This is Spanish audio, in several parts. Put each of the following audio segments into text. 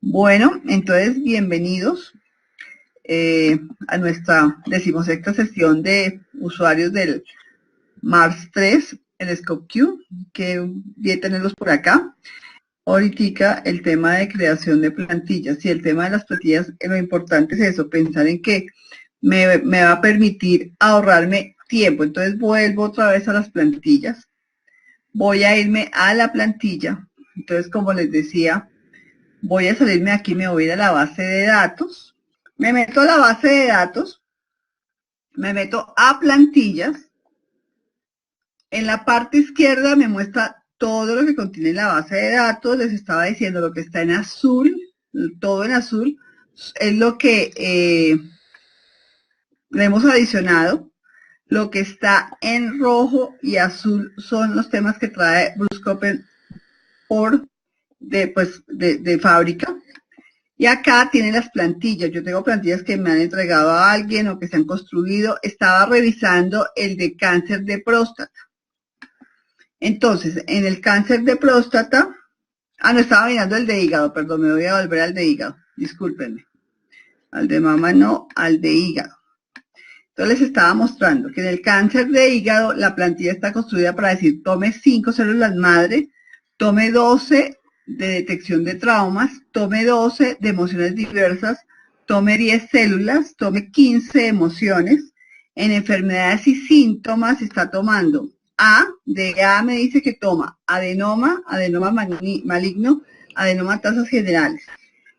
Bueno, entonces bienvenidos a nuestra 16ª sesión de usuarios del Mars 3, el ScopeQ, que bien tenerlos por acá. Ahorita el tema de creación de plantillas y el tema de las plantillas, lo importante es eso, pensar en que me va a permitir ahorrarme tiempo. Entonces vuelvo otra vez a las plantillas. Voy a irme a la plantilla. Entonces, como les decía, voy a salirme aquí, me voy a ir a la base de datos, me meto a la base de datos, me meto a plantillas, en la parte izquierda me muestra todo lo que contiene la base de datos, les estaba diciendo lo que está en azul, todo en azul, es lo que le hemos adicionado, lo que está en rojo y azul son los temas que trae Bruscopen por de fábrica. Y acá tienen las plantillas. Yo tengo plantillas que me han entregado a alguien o que se han construido. Estaba revisando el de cáncer de próstata. Entonces, en el cáncer de próstata, no estaba mirando el de hígado, perdón, me voy a volver al de hígado. Discúlpenme. Al de mama no, al de hígado. Entonces les estaba mostrando que en el cáncer de hígado la plantilla está construida para decir tome 5 células madre, tome 12 de detección de traumas, tome 12 de emociones diversas, tome 10 células, tome 15 emociones. En enfermedades y síntomas está tomando de A me dice que toma adenoma maligno, adenoma tasas generales.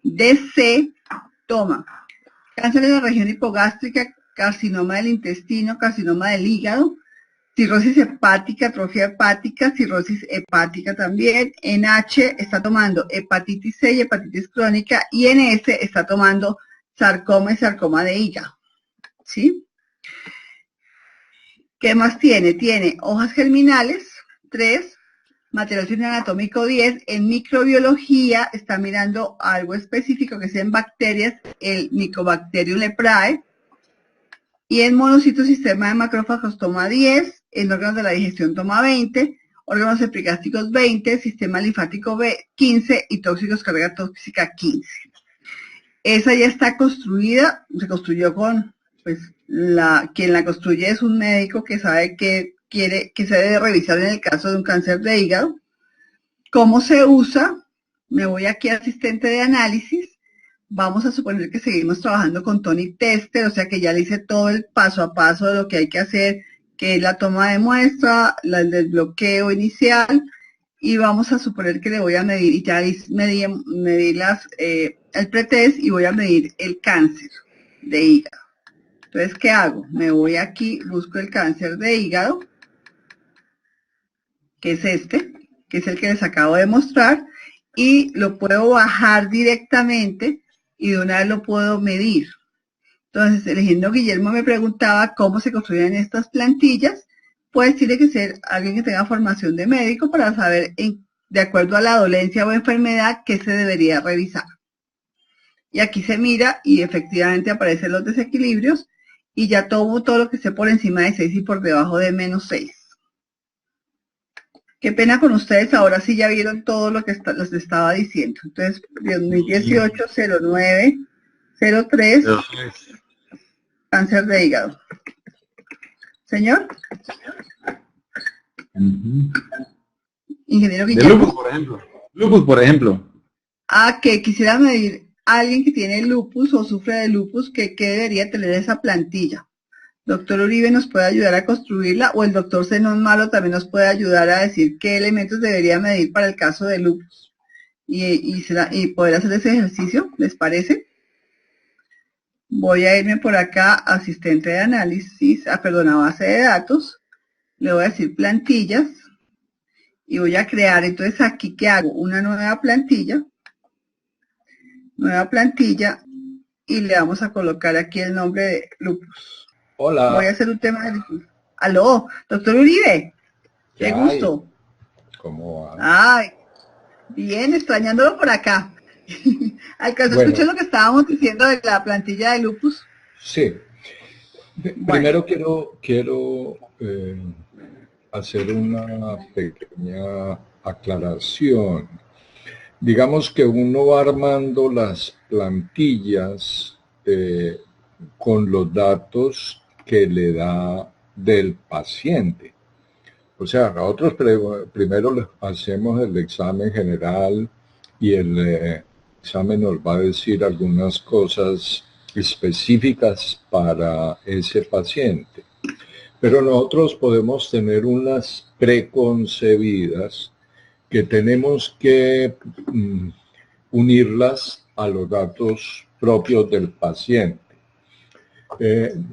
De C toma cáncer de la región hipogástrica, carcinoma del intestino, carcinoma del hígado, cirrosis hepática, atrofia hepática, cirrosis hepática también. En H está tomando hepatitis C y hepatitis crónica, y en S está tomando sarcoma y sarcoma de hígado. ¿Sí? ¿Qué más tiene? Tiene hojas germinales, 3, material anatómico 10, en microbiología está mirando algo específico que es en bacterias, el Mycobacterium leprae, y en monocitos sistema de macrófagos toma 10, en órganos de la digestión toma 20, órganos epigásticos 20, sistema linfático 15 y tóxicos carga tóxica 15. Esa ya está construida, se construyó con, pues, quien la construye es un médico que sabe que se debe revisar en el caso de un cáncer de hígado. ¿Cómo se usa? Me voy aquí a asistente de análisis. Vamos a suponer que seguimos trabajando con Tony Tester, o sea que ya le hice todo el paso a paso de lo que hay que hacer, que es la toma de muestra, el desbloqueo inicial, y vamos a suponer que le voy a medir, y ya medí el pretest y voy a medir el cáncer de hígado. Entonces, ¿qué hago? Me voy aquí, busco el cáncer de hígado, que es este, que es el que les acabo de mostrar, y lo puedo bajar directamente y de una vez lo puedo medir. Entonces, eligiendo Guillermo me preguntaba cómo se construían estas plantillas, pues tiene que ser alguien que tenga formación de médico para saber, de acuerdo a la dolencia o enfermedad, qué se debería revisar. Y aquí se mira y efectivamente aparecen los desequilibrios y ya tomo todo lo que esté por encima de 6 y por debajo de menos 6. Qué pena con ustedes, ahora sí ya vieron todo lo que les estaba diciendo. Entonces, 2018, 09, 03, cáncer de hígado. ¿Señor? Ingeniero Guillermo. De lupus, por ejemplo. Lupus, por ejemplo. Que quisiera medir a alguien que tiene lupus o sufre de lupus, ¿qué debería tener esa plantilla? Doctor Uribe nos puede ayudar a construirla, o el doctor Zenón Malo también nos puede ayudar a decir qué elementos debería medir para el caso de lupus y poder hacer ese ejercicio, ¿les parece? Voy a irme por acá, asistente de análisis, a base de datos, le voy a decir plantillas y voy a crear, entonces aquí, ¿qué hago? Una nueva plantilla y le vamos a colocar aquí el nombre de lupus. Hola. Voy a hacer un tema de lupus. Aló, doctor Uribe. Qué gusto. ¿Cómo va? Ay, bien, extrañándolo por acá. ¿Alcanzó a escuchar lo que estábamos diciendo de la plantilla de lupus? Sí. Primero quiero hacer una pequeña aclaración. digamos que uno va armando las plantillas con los datos que le da del paciente. O sea, nosotros primero hacemos el examen general y el examen nos va a decir algunas cosas específicas para ese paciente. Pero nosotros podemos tener unas preconcebidas que tenemos que unirlas a los datos propios del paciente.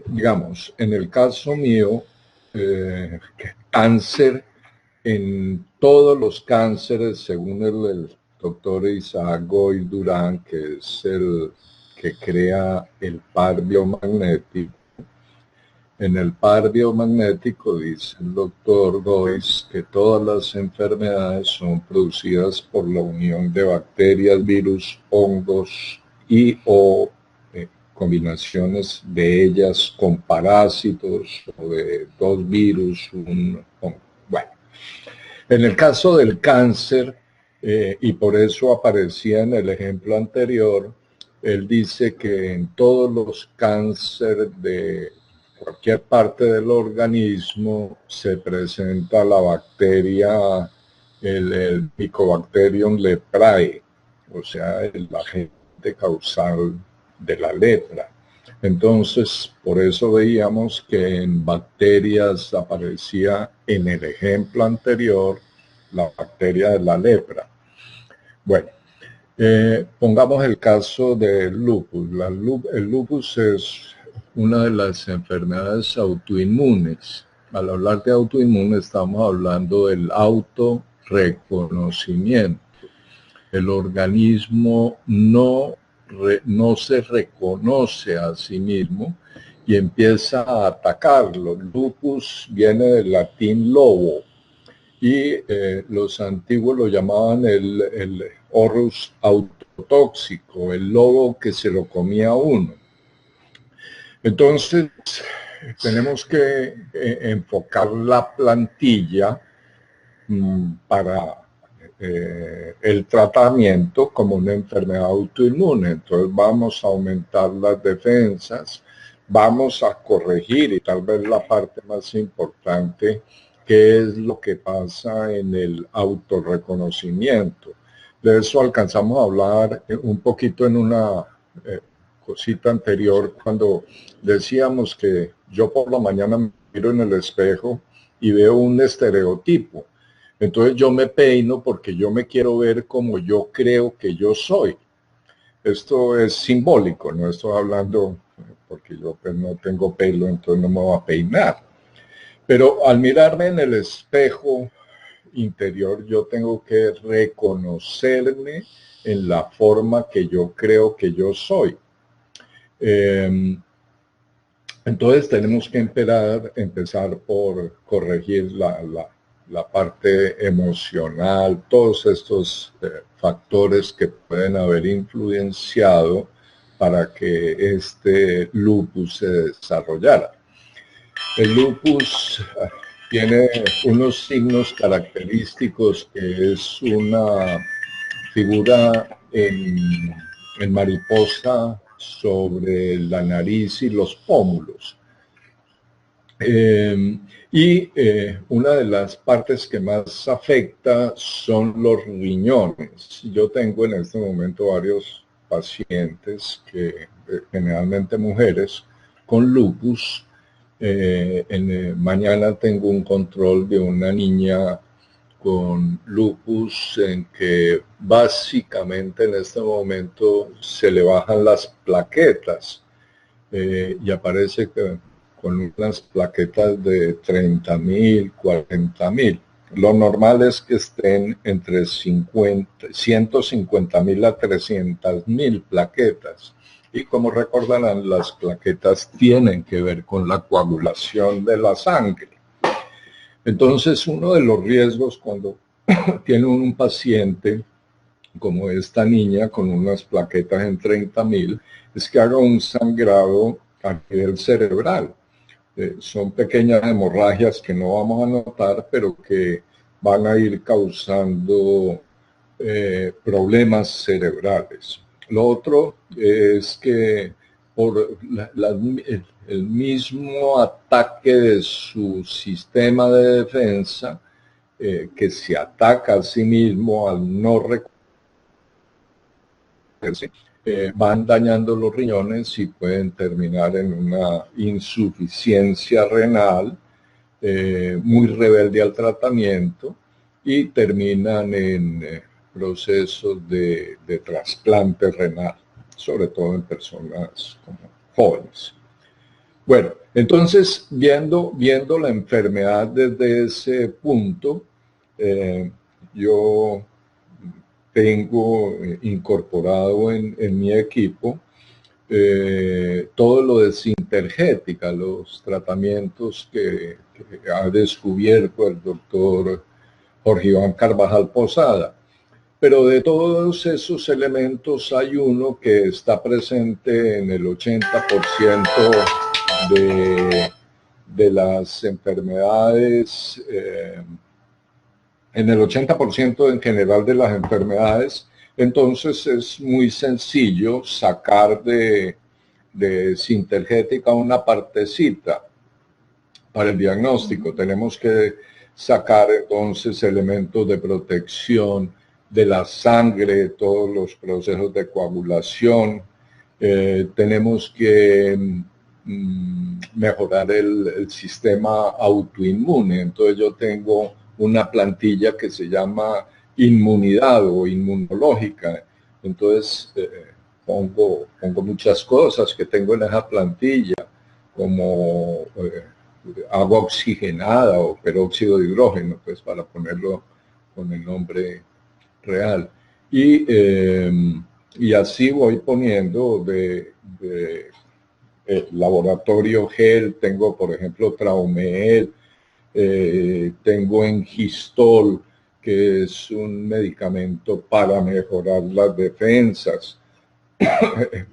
Digamos, en el caso mío, cáncer, en todos los cánceres, según el doctor Isaac Goy Durán, que es el que crea el par biomagnético, en el par biomagnético dice el doctor Gois que todas las enfermedades son producidas por la unión de bacterias, virus, hongos y o combinaciones de ellas con parásitos o de dos virus, un hongo. Bueno, en el caso del cáncer, y por eso aparecía en el ejemplo anterior, él dice que en todos los cánceres de cualquier parte del organismo se presenta la bacteria, el Mycobacterium leprae, o sea, el agente causal de la lepra. Entonces, por eso veíamos que en bacterias aparecía en el ejemplo anterior la bacteria de la lepra. Bueno, pongamos el caso del lupus. El lupus es una de las enfermedades autoinmunes. Al hablar de autoinmune estamos hablando del autorreconocimiento. El organismo no se reconoce a sí mismo y empieza a atacarlo. Lupus viene del latín lobo y los antiguos lo llamaban el horus autotóxico, el lobo que se lo comía a uno. Entonces, tenemos que enfocar la plantilla para el tratamiento como una enfermedad autoinmune. Entonces vamos a aumentar las defensas, vamos a corregir, y tal vez la parte más importante, qué es lo que pasa en el autorreconocimiento. De eso alcanzamos a hablar un poquito en una cosita anterior, cuando decíamos que yo por la mañana me miro en el espejo y veo un estereotipo. Entonces yo me peino porque yo me quiero ver como yo creo que yo soy. Esto es simbólico, no estoy hablando porque yo pues no tengo pelo, entonces no me voy a peinar. Pero al mirarme en el espejo interior, yo tengo que reconocerme en la forma que yo creo que yo soy. Entonces tenemos que empezar por corregir la parte emocional, todos estos factores que pueden haber influenciado para que este lupus se desarrollara. El lupus tiene unos signos característicos, que es una figura en mariposa sobre la nariz y los pómulos. Una de las partes que más afecta son los riñones. Yo tengo en este momento varios pacientes, generalmente mujeres, con lupus. Mañana tengo un control de una niña con lupus en que básicamente en este momento se le bajan las plaquetas y aparece con unas plaquetas de 30.000, 40.000. Lo normal es que estén entre 150.000 a 300.000 plaquetas. Y como recordarán, las plaquetas tienen que ver con la coagulación de la sangre. Entonces, uno de los riesgos cuando tiene un paciente como esta niña con unas plaquetas en 30.000 es que haga un sangrado a nivel cerebral. Son pequeñas hemorragias que no vamos a notar, pero que van a ir causando problemas cerebrales. Lo otro es que por el mismo ataque de su sistema de defensa, que se ataca a sí mismo al no reconocerse, van dañando los riñones y pueden terminar en una insuficiencia renal, muy rebelde al tratamiento, y terminan en procesos de trasplante renal, sobre todo en personas como jóvenes. Bueno, entonces, viendo la enfermedad desde ese punto, yo tengo incorporado en mi equipo todo lo de sintergética, los tratamientos que ha descubierto el doctor Jorge Iván Carvajal Posada. Pero de todos esos elementos hay uno que está presente en el 80% de las enfermedades, en el 80% en general de las enfermedades. Entonces es muy sencillo sacar de sintergética una partecita para el diagnóstico. Tenemos que sacar entonces elementos de protección de la sangre, todos los procesos de coagulación. Tenemos que mejorar el sistema autoinmune. Entonces yo tengo una plantilla que se llama inmunidad o inmunológica. Entonces pongo muchas cosas que tengo en esa plantilla, como agua oxigenada o peróxido de hidrógeno, pues para ponerlo con el nombre real. Y así voy poniendo de laboratorio gel, tengo por ejemplo Traumeel, tengo Engistol, que es un medicamento para mejorar las defensas.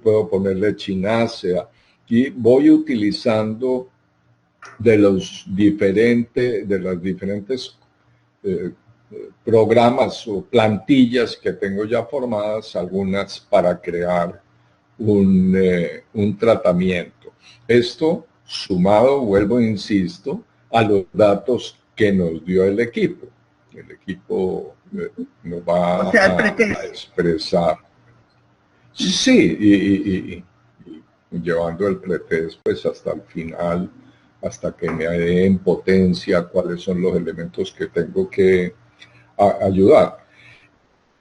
Puedo ponerle Chinacea, y voy utilizando de las diferentes programas o plantillas que tengo ya formadas, algunas para crear un tratamiento. Esto sumado, vuelvo e insisto, a los datos que nos dio el equipo. El equipo nos va a expresar. Sí, y llevando el pretest pues hasta el final, hasta que me dé en potencia cuáles son los elementos que tengo que ayudar.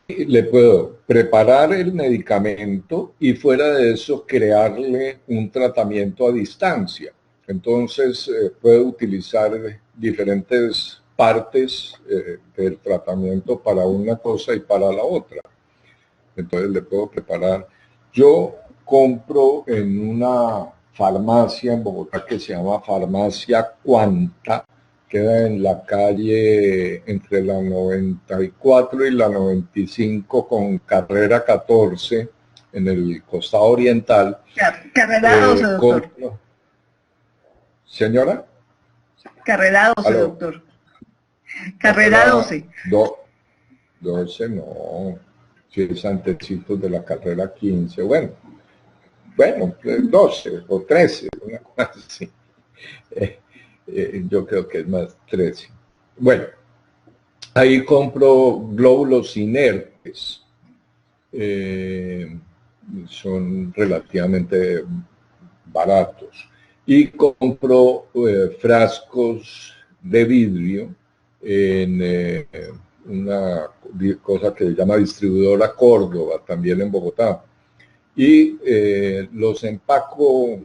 Le puedo preparar el medicamento y fuera de eso crearle un tratamiento a distancia. Entonces puedo utilizar diferentes partes del tratamiento para una cosa y para la otra. Entonces le puedo preparar. Yo compro en una farmacia en Bogotá que se llama Farmacia Cuanta, queda en la calle entre la 94 y la 95 con carrera 14 en el costado oriental. Carrera 12, doctor. ¿Señora? Carrera 12, ¿aló? Doctor. Carrera 12. 12 no, si es antecitos de la carrera 15, bueno, 12 o 13, una cosa así. Yo creo que es más 13. Bueno, ahí compro glóbulos inertes. Son relativamente baratos. Y compro frascos de vidrio en una cosa que se llama Distribuidora Córdoba, también en Bogotá. Y los empaco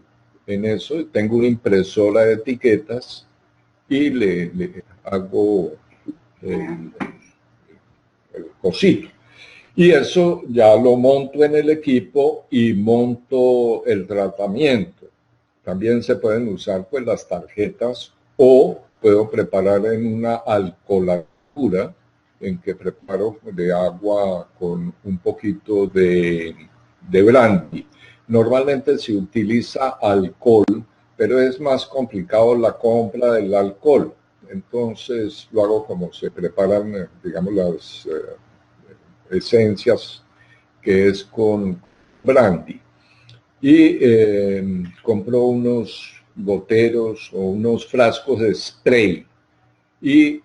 en eso. Tengo una impresora de etiquetas y le hago el cosito. Y eso ya lo monto en el equipo y monto el tratamiento. También se pueden usar pues las tarjetas, o puedo preparar en una alcolatura en que preparo de agua con un poquito de brandy. Normalmente se utiliza alcohol, pero es más complicado la compra del alcohol. Entonces lo hago como se preparan, digamos, esencias, que es con brandy. Y compró unos goteros o unos frascos de spray. Y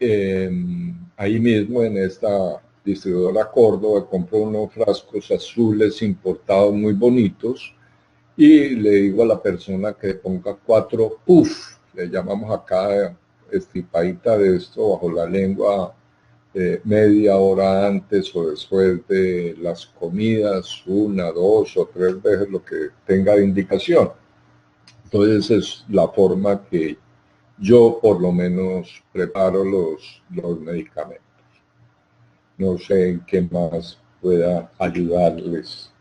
ahí mismo en esta distribuidora Córdoba compró unos frascos azules importados muy bonitos y le digo a la persona que ponga 4 puff, le llamamos acá estripadita de esto bajo la lengua, media hora antes o después de las comidas, 1, 2 o 3 veces lo que tenga de indicación. Entonces es la forma que yo por lo menos preparo los medicamentos. No sé en qué más pueda ayudarles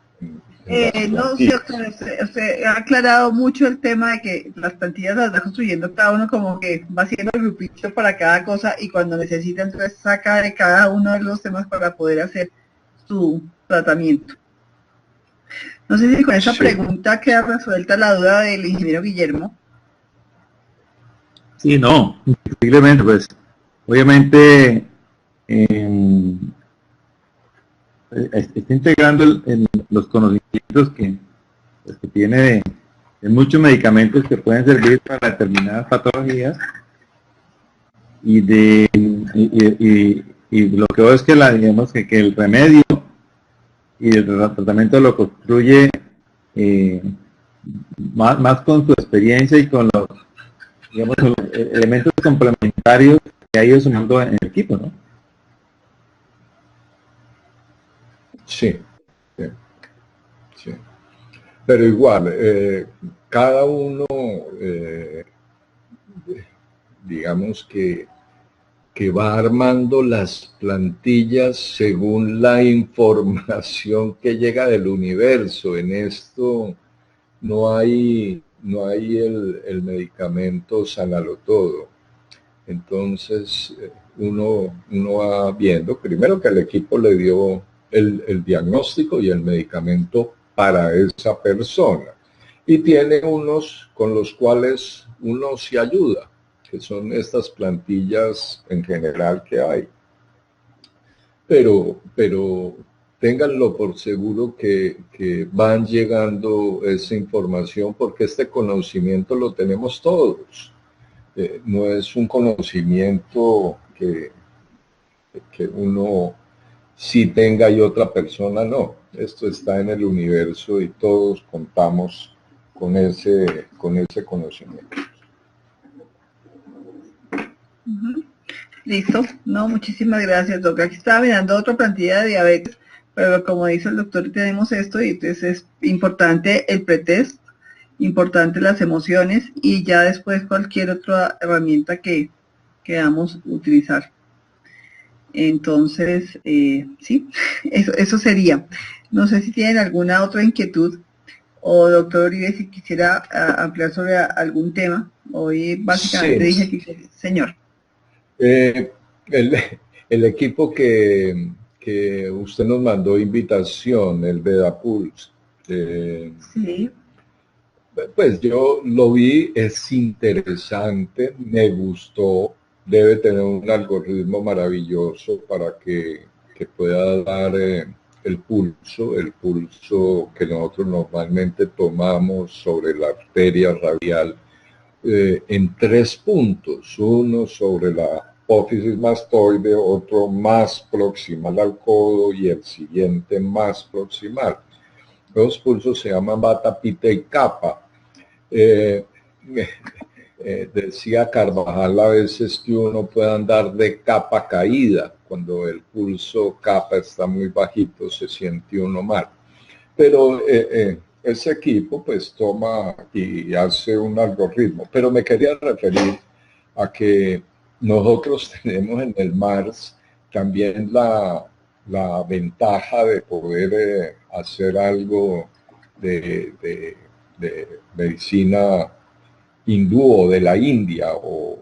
en las No, sí, plantillas. usted ha aclarado mucho el tema de que las plantillas las va construyendo cada uno, como que va haciendo el grupito para cada cosa, y cuando necesita entonces saca de cada uno de los temas para poder hacer su tratamiento. No sé si con esa Sí, pregunta queda resuelta la duda del ingeniero Guillermo. Sí, no, indiscutiblemente, pues, obviamente, eh, está integrando los conocimientos pues, que tiene de muchos medicamentos que pueden servir para determinadas patologías y lo que veo es que digamos que el remedio y el tratamiento lo construye eh, más con su experiencia y con los, digamos, los elementos complementarios que ha ido sumando en el equipo, ¿no? sí, sí, sí. Pero igual, cada uno, digamos que va armando las plantillas según la información que llega del universo. En esto no hay el medicamento sanalo todo. Entonces uno va viendo, primero que el equipo le dio el diagnóstico y el medicamento para esa persona. Y tiene unos con los cuales uno se ayuda, que son estas plantillas en general que hay. Pero ténganlo por seguro que van llegando esa información porque este conocimiento lo tenemos todos. No es un conocimiento que uno sí tenga y otra persona no. Esto está en el universo y todos contamos con ese conocimiento. Listo. No, muchísimas gracias, doctor. Aquí estaba mirando otra plantilla de diabetes, pero como dice el doctor, tenemos esto y entonces es importante el pretest, importante las emociones y ya después cualquier otra herramienta que queramos utilizar. Entonces, sí, eso sería. No sé si tienen alguna otra inquietud o doctor Uribe, si quisiera ampliar sobre algún tema. Hoy básicamente Sí, dije que señor. eh, el, el equipo que usted nos mandó invitación, el Vedapulse, Sí. pues yo lo vi, es interesante, me gustó, debe tener un algoritmo maravilloso para que pueda dar el pulso que nosotros normalmente tomamos sobre la arteria radial en 3 puntos, uno sobre la apófisis mastoide, otro más proximal al codo y el siguiente más proximal. Los pulsos se llaman bata, pita y capa. Eh, decía Carvajal a veces que uno puede andar de capa caída, cuando el pulso capa está muy bajito se siente uno mal. Pero ese equipo pues toma y hace un algoritmo. Pero me quería referir a que nosotros tenemos en el MARS también la ventaja de poder hacer algo de medicina hindú o de la India o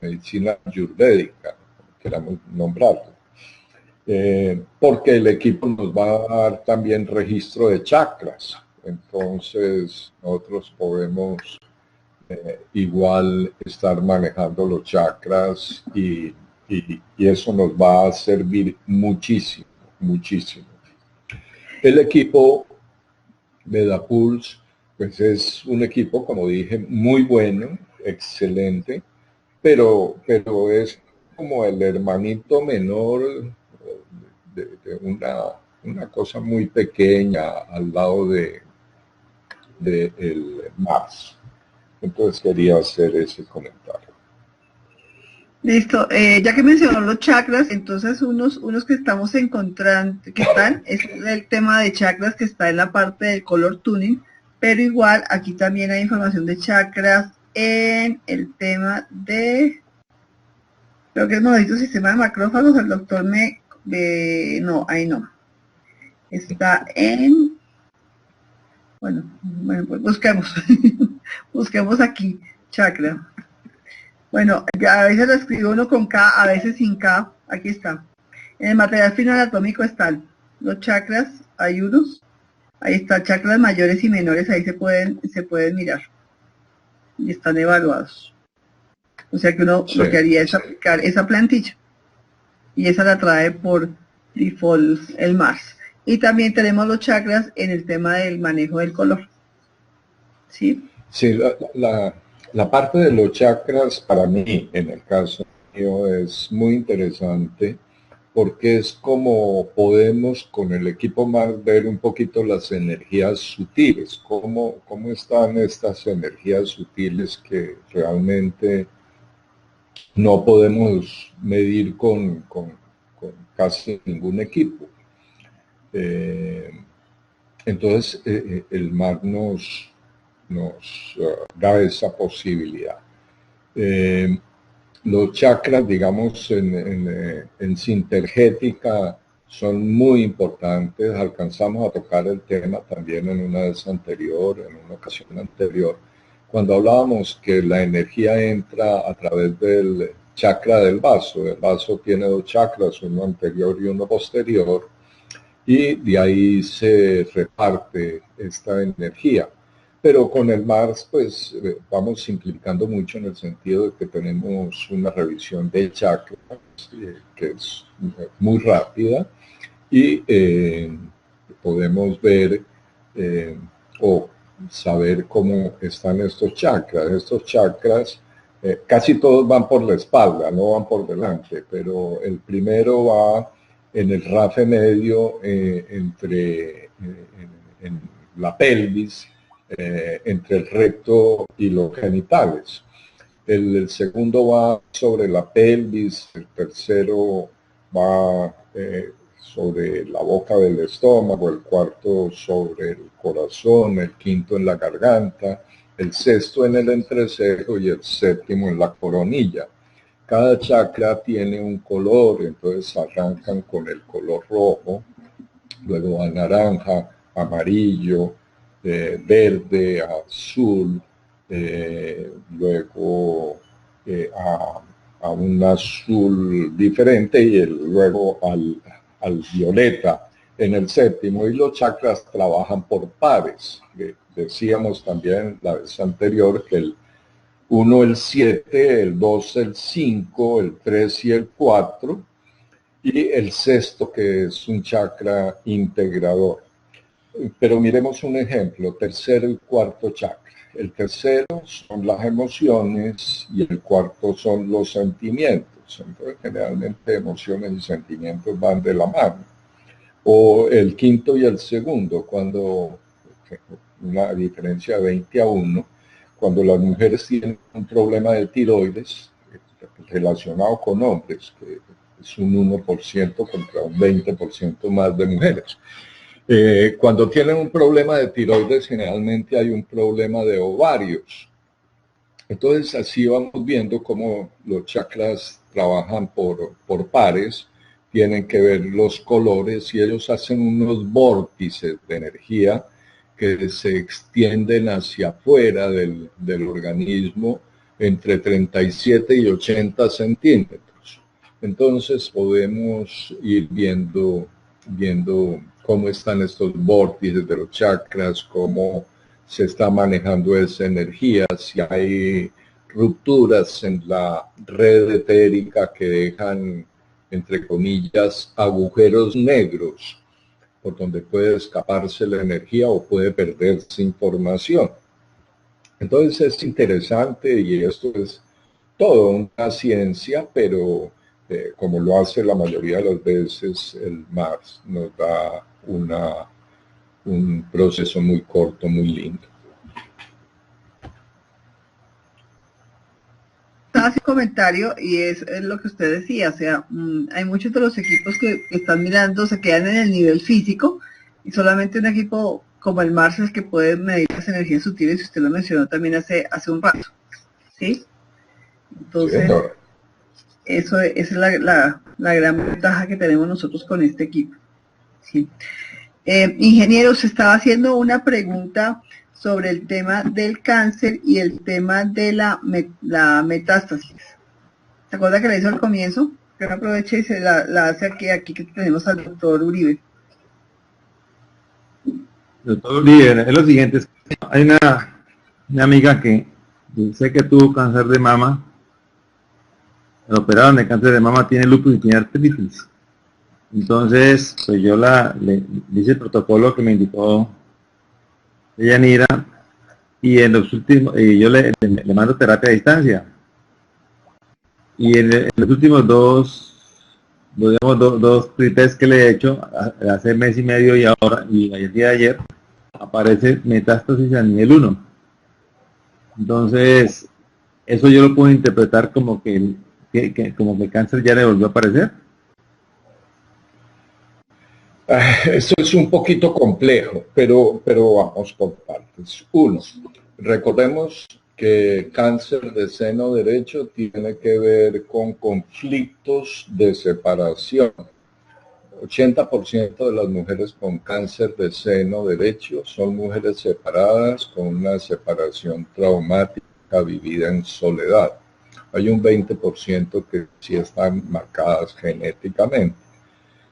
medicina ayurvédica, queramos nombrarlo. Porque el equipo nos va a dar también registro de chakras. Entonces nosotros podemos igual estar manejando los chakras y eso nos va a servir muchísimo, muchísimo. El equipo MetaPulse, pues es un equipo, como dije, muy bueno, excelente, pero es como el hermanito menor de una cosa muy pequeña al lado de el Mars. Entonces quería hacer ese comentario. Listo, ya que mencionó los chakras, entonces unos que estamos encontrando, es el tema de chakras que está en la parte del color tuning, pero igual aquí también hay información de chakras en el tema de, creo que es modelo sistema de macrófagos, el doctor no, ahí no, está en, bueno, pues busquemos, busquemos aquí, chakra. Bueno, ya a veces lo escribo uno con K, a veces sin K. Aquí está. En el material final atómico están los chakras, hay unos. Ahí está, chakras mayores y menores, ahí se pueden mirar. Y están evaluados. O sea que uno lo que haría es aplicar esa plantilla. Y esa la trae por default el Mars. Y también tenemos los chakras en el tema del manejo del color. ¿Sí? Sí, la parte de los chakras para mí, en el caso mío, es muy interesante porque es como podemos con el equipo Mars ver un poquito las energías sutiles, cómo están estas energías sutiles que realmente no podemos medir con casi ningún equipo. Entonces, el Mars nos da esa posibilidad. Los chakras, digamos, en sintergética son muy importantes. Alcanzamos a tocar el tema también en una vez anterior, en una ocasión anterior, cuando hablábamos que la energía entra a través del chakra del vaso. El vaso tiene dos chakras, uno anterior y uno posterior, y de ahí se reparte esta energía. Pero con el Mars, pues vamos simplificando mucho en el sentido de que tenemos una revisión de chakras que es muy rápida y podemos ver o saber cómo están estos chakras. Estos chakras casi todos van por la espalda, no van por delante, pero el primero va en el rafe medio entre en la pelvis, entre el recto y los genitales. El segundo va sobre la pelvis, el tercero va sobre la boca del estómago, el cuarto sobre el corazón, el quinto en la garganta, el sexto en el entrecejo y el séptimo en la coronilla. Cada chakra tiene un color, entonces arrancan con el color rojo, luego a naranja, amarillo, verde, azul, luego a un azul diferente y luego al violeta en el séptimo. Y los chakras trabajan por pares. Decíamos también la vez anterior que el 1 el 7, el 2 el 5, el 3 y el 4, y el sexto que es un chakra integrador. Pero miremos un ejemplo, tercero y cuarto chakra. El tercero son las emociones y el cuarto son los sentimientos. Entonces, generalmente emociones y sentimientos van de la mano. O el quinto y el segundo, cuando una diferencia de 20-1, cuando las mujeres tienen un problema de tiroides relacionado con hombres, que es un 1% contra un 20% más de mujeres. Cuando tienen un problema de tiroides, generalmente hay un problema de ovarios. Entonces, así vamos viendo cómo los chakras trabajan por pares, tienen que ver los colores y ellos hacen unos vórtices de energía que se extienden hacia afuera del organismo entre 37 y 80 centímetros. Entonces podemos ir viendo cómo están estos vórtices de los chakras, cómo se está manejando esa energía, si hay rupturas en la red etérica que dejan entre comillas, agujeros negros, por donde puede escaparse la energía o puede perderse información. Entonces es interesante y esto es todo una ciencia, pero como lo hace la mayoría de las veces, el MARS nos da un proceso muy corto, muy lindo. Hace un comentario y es lo que usted decía, o sea, hay muchos de los equipos que están mirando, se quedan en el nivel físico y solamente un equipo como el Mars es el que puede medir las energías sutiles, y usted lo mencionó también hace un rato, ¿sí? Entonces, Sí, esa es la gran ventaja que tenemos nosotros con este equipo, ¿sí? Ingeniero, se estaba haciendo una pregunta sobre el tema del cáncer y el tema de la metástasis. ¿Se acuerda que la hizo al comienzo? Que no aproveche y se la hace aquí que tenemos al doctor Uribe. Doctor Uribe, es lo siguiente, hay una amiga que sé que tuvo cáncer de mama, la operaron de cáncer de mama, tiene lupus y tiene artritis. Entonces, pues yo le hice el protocolo que me indicó Yanira, y en los últimos, yo le mando terapia a distancia. Y en los últimos dos test que le he hecho, hace mes y medio y ahora, y el día de ayer, aparece metástasis a nivel 1. Entonces, eso yo lo puedo interpretar como como que el cáncer ya le volvió a aparecer. Esto es un poquito complejo, pero vamos por partes. Uno, recordemos que cáncer de seno derecho tiene que ver con conflictos de separación. 80% de las mujeres con cáncer de seno derecho son mujeres separadas con una separación traumática vivida en soledad. Hay un 20% que sí están marcadas genéticamente.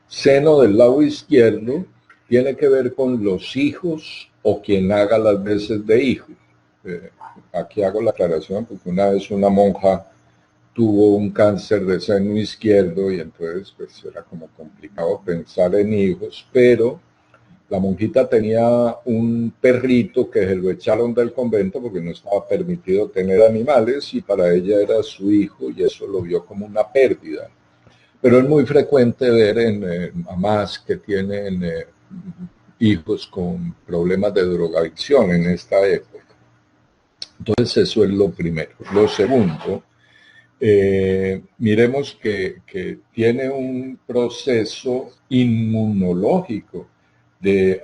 Seno del lado izquierdo tiene que ver con los hijos o quien haga las veces de hijo. Aquí hago la aclaración porque una vez una monja tuvo un cáncer de seno izquierdo y entonces pues era como complicado pensar en hijos, pero la monjita tenía un perrito que se lo echaron del convento porque no estaba permitido tener animales y para ella era su hijo y eso lo vio como una pérdida. Pero es muy frecuente ver en mamás que tienen hijos con problemas de drogadicción en esta época. Entonces eso es lo primero. Lo segundo, miremos que tiene un proceso inmunológico de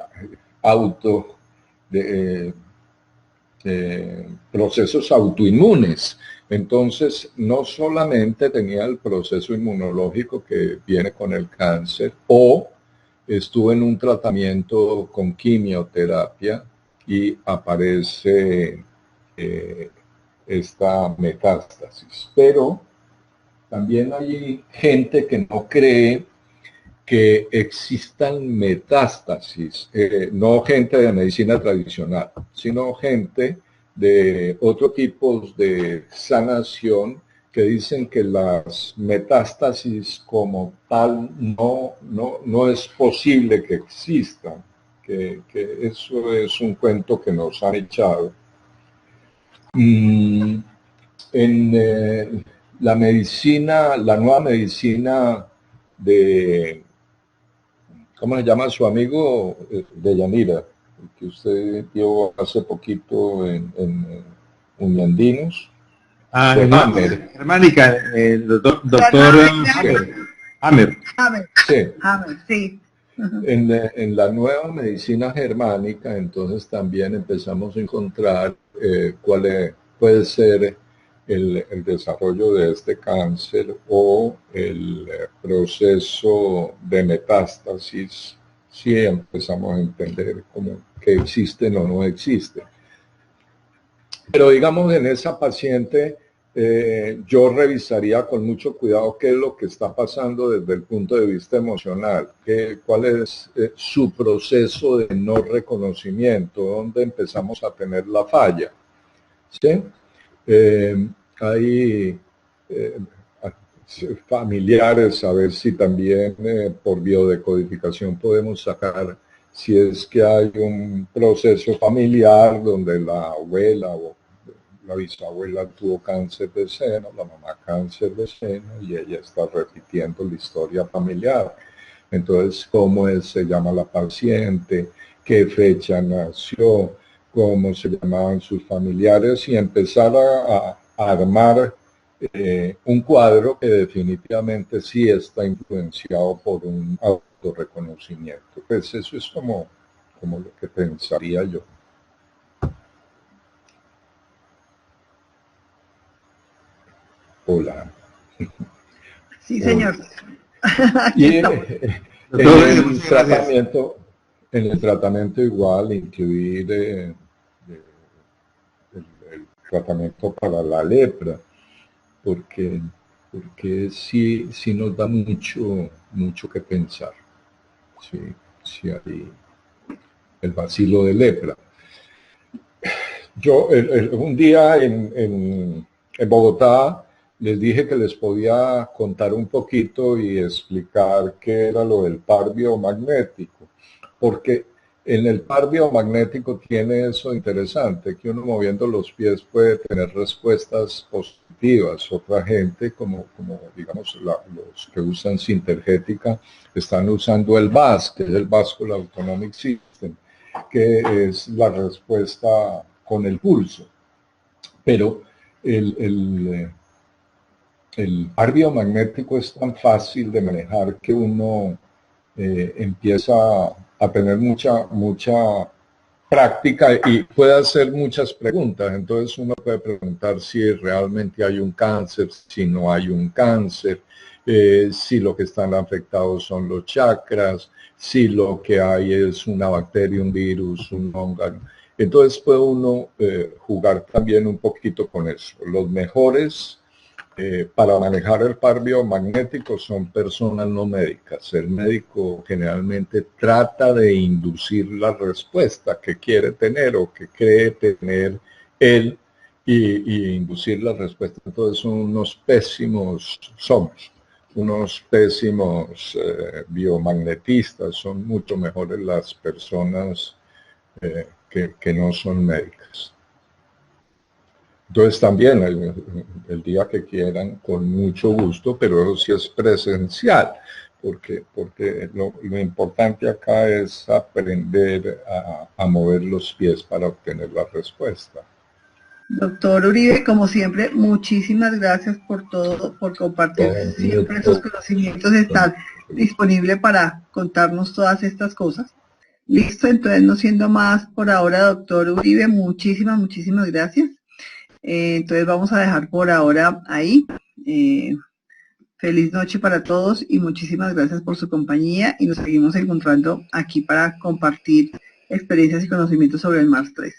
procesos autoinmunes. Entonces, no solamente tenía el proceso inmunológico que viene con el cáncer, o estuvo en un tratamiento con quimioterapia y aparece esta metástasis. Pero también hay gente que no cree que existan metástasis, no gente de medicina tradicional, sino gente de otro tipo de sanación que dicen que las metástasis como tal no es posible que existan, que eso es un cuento que nos han echado. En la medicina, la nueva medicina de, ¿cómo se llama su amigo de Yanira? Que usted dio hace poquito en Uniandinos. Germánica, el doctor Hammer. Sí. Sí. En la nueva medicina germánica, entonces también empezamos a encontrar cuál puede ser el desarrollo de este cáncer o el proceso de metástasis, si empezamos a entender cómo que existen o no existen. Pero digamos en esa paciente, yo revisaría con mucho cuidado qué es lo que está pasando desde el punto de vista emocional, cuál es su proceso de no reconocimiento, dónde empezamos a tener la falla. ¿Sí? Ahí familiares, a ver si también por biodecodificación podemos sacar si es que hay un proceso familiar donde la abuela o la bisabuela tuvo cáncer de seno, la mamá cáncer de seno, y ella está repitiendo la historia familiar. Entonces, cómo se llama la paciente, qué fecha nació, cómo se llamaban sus familiares, y empezar a armar un cuadro que definitivamente sí está influenciado por un autorreconocimiento. Pues eso es como lo que pensaría yo. Hola. Sí, señor. Y en el tratamiento igual incluir el tratamiento para la lepra, porque sí nos da mucho que pensar. Sí hay el bacilo de lepra. Yo un día en Bogotá les dije que les podía contar un poquito y explicar qué era lo del par biomagnético, porque en el par biomagnético tiene eso interesante, que uno moviendo los pies puede tener respuestas positivas. Otra gente, como digamos los que usan sintergética, están usando el VAS, que es el Vascular Autonomic System, que es la respuesta con el pulso. Pero el par biomagnético es tan fácil de manejar que uno empieza a tener mucha práctica y puede hacer muchas preguntas. Entonces uno puede preguntar si realmente hay un cáncer, si no hay un cáncer, si lo que están afectados son los chakras, si lo que hay es una bacteria, un virus, un hongo. Entonces puede uno jugar también un poquito con eso. Los mejores para manejar el par biomagnético son personas no médicas. El médico generalmente trata de inducir la respuesta que quiere tener o que cree tener él y inducir la respuesta. Entonces somos unos pésimos biomagnetistas. Son mucho mejores las personas que no son médicas. Entonces también el día que quieran, con mucho gusto, pero eso sí es presencial, porque lo importante acá es aprender a mover los pies para obtener la respuesta. Doctor Uribe, como siempre, muchísimas gracias por todo, por compartir siempre sus conocimientos, estar disponible para contarnos todas estas cosas. Listo, entonces no siendo más por ahora, doctor Uribe, muchísimas gracias. Entonces vamos a dejar por ahora ahí. Feliz noche para todos y muchísimas gracias por su compañía y nos seguimos encontrando aquí para compartir experiencias y conocimientos sobre el MARS 3.